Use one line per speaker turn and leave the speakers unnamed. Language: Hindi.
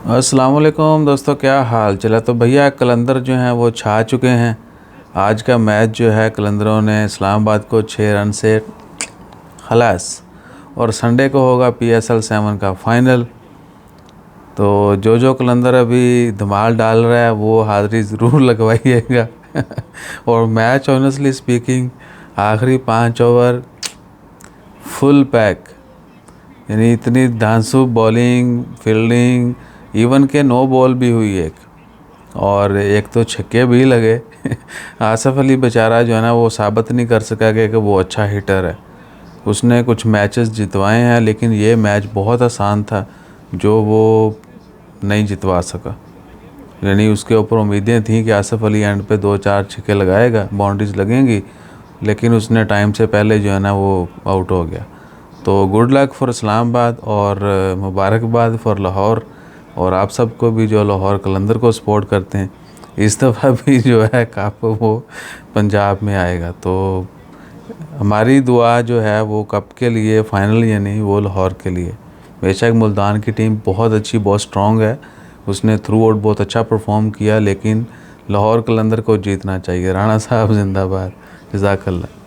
अस्सलाम वालेकुम दोस्तों, क्या हाल चला। तो भैया कलंदर जो हैं वो छा चुके हैं। आज का मैच जो है कलंदरों ने इस्लामाबाद को 6 रन से खलास। और संडे को होगा PSL 7 का फाइनल। तो जो कलंदर अभी धमाल डाल रहा है वो हाज़िरी ज़रूर लगवाइएगा। और मैच ऑनेस्टली स्पीकिंग आखिरी 5 ओवर फुल पैक, यानी इतनी धांसू बॉलिंग फील्डिंग, इवन के नो बॉल भी हुई एक, और एक तो छक्के भी लगे। आसिफ अली बेचारा जो है ना वो साबित नहीं कर सका कि वो अच्छा हिटर है। उसने कुछ मैचेस जितवाए हैं लेकिन ये मैच बहुत आसान था जो वो नहीं जितवा सका। यानी उसके ऊपर उम्मीदें थी कि आसिफ अली एंड पे 2-4 छक्के लगाएगा, बाउंड्रीज लगेंगी, लेकिन उसने टाइम से पहले जो है ना वो आउट हो गया। तो गुड लक फॉर इस्लामाबाद और मुबारकबाद फॉर लाहौर, और आप सबको भी जो लाहौर कलंदर को सपोर्ट करते हैं। इस दफ़ा भी जो है कप वो पंजाब में आएगा। तो हमारी दुआ जो है वो कप के लिए फ़ाइनल या नहीं, वो लाहौर के लिए। बेशक मुल्तान की टीम बहुत अच्छी, बहुत स्ट्रॉन्ग है, उसने थ्रू आउट बहुत अच्छा परफॉर्म किया, लेकिन लाहौर कलंदर को जीतना चाहिए। राणा साहब जिंदाबाद। जज़ाकल्लाह।